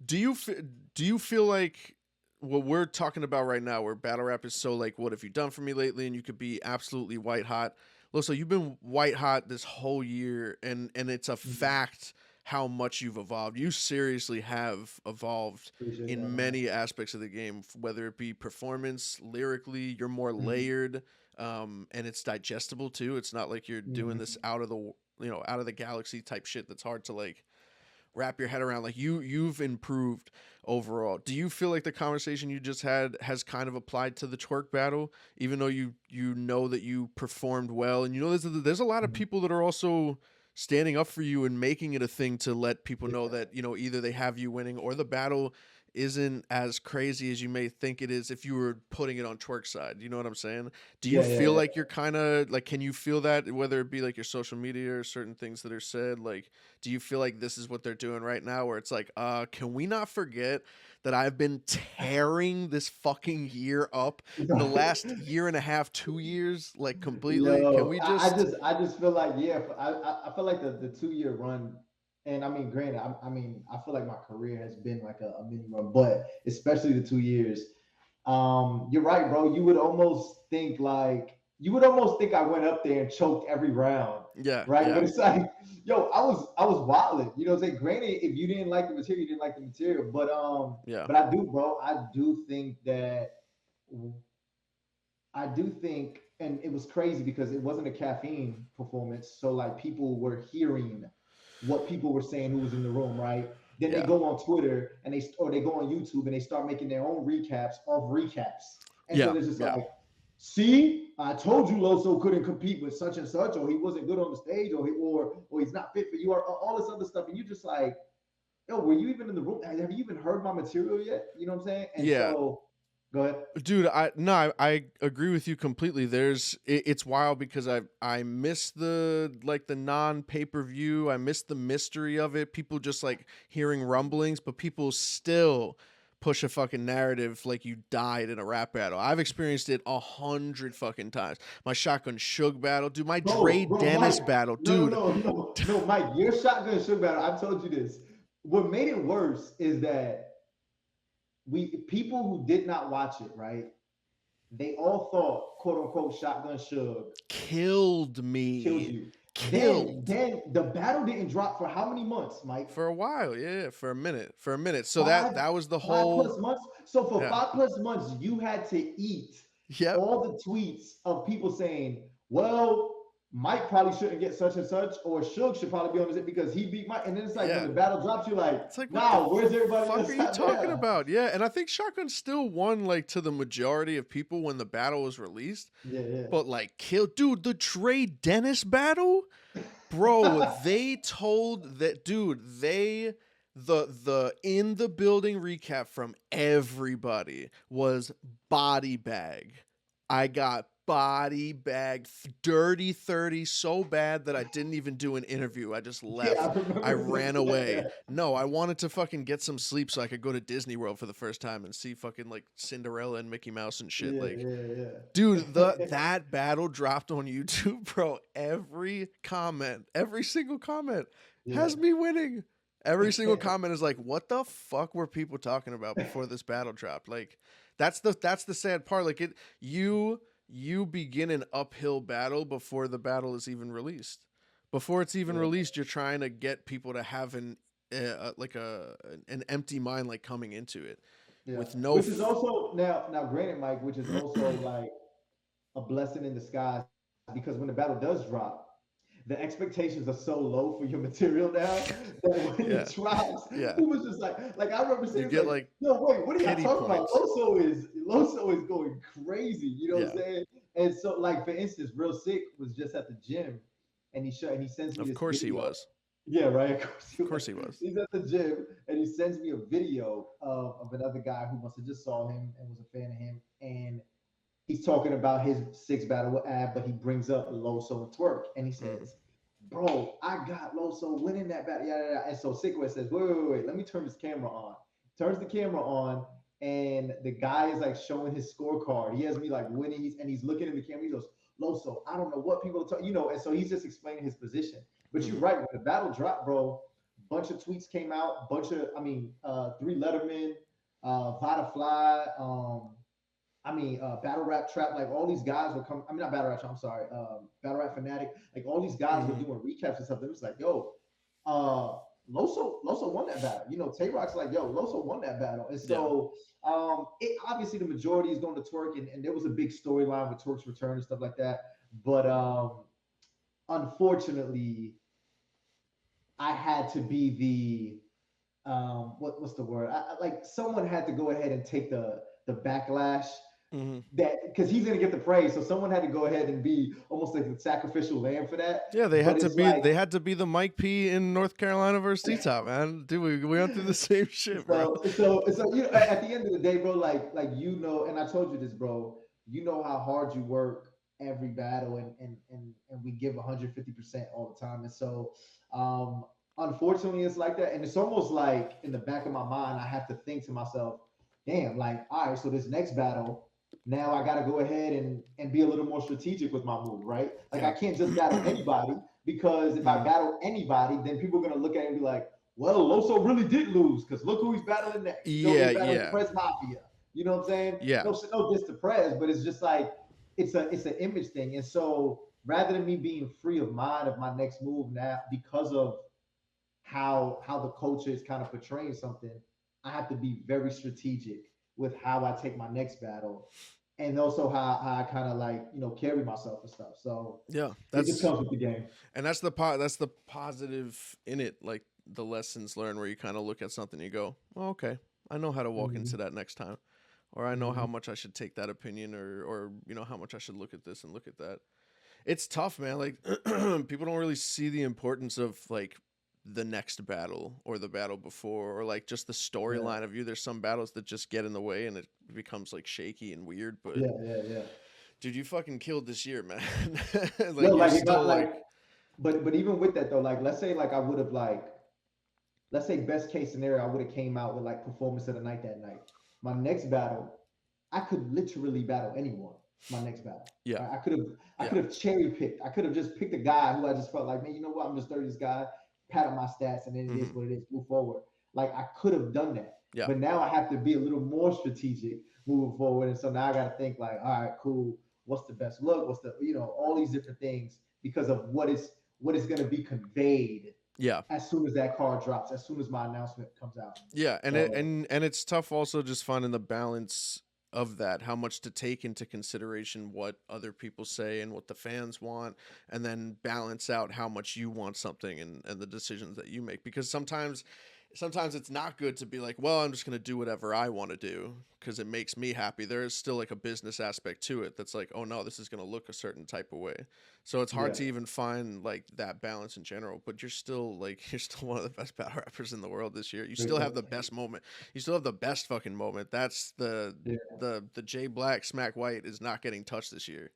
Do you do you feel like what we're talking about right now, where battle rap is so like, what have you done for me lately, and you could be absolutely white hot. Loso, you've been white hot this whole year, and it's a Mhm. fact how much you've evolved. You seriously have evolved Appreciate that, in man. many aspects of the game, whether it be performance, lyrically, you're more Mhm. layered, and it's digestible too. It's not like you're doing this Mhm. out of the out of the galaxy type shit that's hard to like wrap your head around. Like you've improved overall. Do you feel like the conversation you just had has kind of applied to the twerk battle, even though you know that you performed well, and you know there's a lot of Mhm. people that are also standing up for you and making it a thing to let people know Yeah. that either they have you winning or the battle isn't as crazy as you may think it is if you were putting it on twerk side. You know what I'm saying? Do you Yeah, yeah, feel yeah. like you're kind of like, can you feel that, whether it be like your social media or certain things that are said? Like, do you feel like this is what they're doing right now, where it's like, can we not forget that I've been tearing this fucking year up the last year and a half, 2 years, like completely? Can Yo, we I just? just I just feel like yeah, I feel like the 2 year run, and I mean, granted, I mean, I feel like my career has been like a mini run, but especially the 2 years. You're right, bro. You would almost think I went up there and choked every round, Yeah, right? But yeah, it's like, yo, I was wilding. You know what I'm saying? Granted, if you didn't like the material, you didn't like the material. yeah, But I do, bro. I do think, and it was crazy because it wasn't a caffeine performance. So like people were hearing what people were saying who was in the room, right? Then they yeah, go on Twitter and they go on YouTube and they start making their own recaps of recaps. And so yeah, there's just yeah. like, see, I told you Loso couldn't compete with such and such, or he wasn't good on the stage, or he's not fit for you, or all this other stuff. And you just like, yo, were you even in the room? Have you even heard my material yet? You know what I'm saying? And Yeah, so, go ahead. dude, I agree with you completely. It's wild because I miss the non pay-per-view. I miss the mystery of it. People just like hearing rumblings, but people still push a fucking narrative like you died in a rap battle. I've experienced it 100 fucking times. My Shotgun Suge battle, dude, my Dre Bro, Dennis Mike. battle, No, no, dude. no, no, no, Mike. Your shotgun sugar battle. I told you this. What made it worse is that we people who did not watch it, right? They all thought, quote unquote, shotgun Suge Killed killed me. you. Then, Killed. then the battle didn't drop for how many months, Mike? For a while, yeah, for a minute. For a minute. So Five, that was the five whole. plus months. So for Yeah. 5 plus months, you had to eat Yep. all the tweets of people saying, "Well, Mike probably shouldn't get such and such, or Suge should probably be on this because he beat Mike." And then it's like when Yeah. the battle drops, you're like, It's like, what the "Nah, where's everybody fuck are else you out talking there?" about? Yeah, and I think Shotgun still won like to the majority of people when the battle was released. Yeah, But like kill dude, the Trey Dennis battle? Bro, yeah. they told that dude, the in the building recap from everybody was body bag. I got body bagged dirty 30 so bad that I didn't even do an interview. I just Yeah, left. I I remember this. ran Yeah, away. yeah, No, I wanted to fucking get some sleep so I could go to Disney World for the first time and see fucking like Cinderella and Mickey Mouse and shit. yeah, Like, yeah, dude, the yeah. that battle dropped on YouTube, bro. Every comment, every single comment has me winning. Every single Yeah. comment is like, "What the fuck were people talking about before this battle dropped?" Like, that's the sad part. Like you begin an uphill battle before the battle is even released. Before it's even Yeah. released, you're trying to get people to have like an empty mind like coming into it Yeah. with no Which is also now granted, Mike, which is also like a blessing in disguise because when the battle does drop, the expectations are so low for your material now that when yeah, it drops, yeah. people just like I remember You saying it's get like, like no wait, what are y'all pity talking about? points. Loso is going crazy, you know what I'm Yeah, saying? And so like for instance, Real Sick was just at the gym and he sends me of this course he video. was. Yeah, right. Of course he Of course was. he was. He's at the gym and he sends me a video of another guy who must have just saw him and was a fan of him. And he's talking about his six battle with Ab, but he brings up Loso and Twork. And he Mm. says, bro, I got Loso winning that battle. Yeah, yeah, yeah. And so Sikwa says, wait, let me turn this camera on. Turns the camera on, and the guy is like showing his scorecard. He has me like winning. He's looking in the camera. He goes, Loso, I don't know what people are talking, and so he's just explaining his position. But you're Mm. right. When the battle dropped, bro, bunch of tweets came out, Three Letterman, Vada Fly, Battle Rap Trap, like all these guys were coming. I mean, not Battle Rap Trap, I'm sorry, Battle Rap Fanatic, like all these guys were Mhm. doing recaps and stuff. It was like, yo, uh, Loso won that battle. You know, Tay Rock's like, yo, Loso won that battle. And Yeah. so it obviously the majority is going to Twork, and there was a big storyline with Twork's return and stuff like that. But unfortunately, I had to be what's the word? Like someone had to go ahead and take the backlash Mhm. that because he's gonna get the praise. So someone had to go ahead and be almost like the sacrificial lamb for that. Yeah, But it's like they had to be the Mike P in North Carolina versus T-Top, man. Dude, we went through the same shit, bro. so at the end of the day, bro, like you know, and I told you this, bro. You know how hard you work every battle, and we give 150% all the time, and so um, unfortunately, it's like that, and it's almost like in the back of my mind, I have to think to myself, damn, like all right, so this next battle. Now I got to go ahead and be a little more strategic with my move, right? Like I Yeah. can't just battle anybody because if I Mhm. battle anybody, then people are gonna look at it and be like, well, Loso really did lose because look who he's battling next. You know, Yeah, he's battling yeah. Prez Mafia. You know what I'm saying? Yeah. No diss to Prez, but it's just like it's an image thing. And so rather than me being free of mind of my next move now because of how the culture is kind of portraying something, I have to be very strategic with how I take my next battle, and also how I kind of like carry myself and stuff. So Yeah. it just comes with the game. And that's the positive in it, like the lessons learned where you kind of look at something and you go, "Oh, okay. I know how to walk into Mm-hmm. that next time." Or I know how Mm-hmm. much I should take that opinion or how much I should look at this and look at that. It's tough, man. Like people don't really see the importance of like the next battle or the battle before or like just the Yeah. storyline of you. There's some battles that just get in the way and it becomes like shaky and weird, but Yeah. dude, you fucking killed this year, man. Yo, Like you're like it got still like, like but even with that though, like let's say like I would have like, let's say best case scenario, I would have came out with like performance of the night that night. My next battle, I could literally battle anyone. My next battle, yeah. right? I Yeah. could have cherry picked. I could have just picked a guy who I just felt like, man, you know what? I'm just 30 this guy, pat on my stats, and then it is Mhm. what it is. Move forward. Like I could have done that, Yeah. but now I have to be a little more strategic moving forward, and so now I got to think like, all right, cool. What's the best look? What's the all these different things because of what is going to be conveyed Yeah. as soon as that card drops, as soon as my announcement comes out. Yeah, and So it's tough also just finding the balance of that, how much to take into consideration what other people say and what the fans want, and then balance out how much you want something and the decisions that you make. Because sometimes it's not good to be like, well, I'm just going to do whatever I want to do because it makes me happy. There is still like a business aspect to it that's like, oh no, this is going to look a certain type of way. So it's hard yeah, to even find like that balance in general, but you're still like you're still one of the best battle rappers in the world this year. You still have the best moment. You still have the best fucking moment. That's yeah. the Jay Black Smack White is not getting touched this year.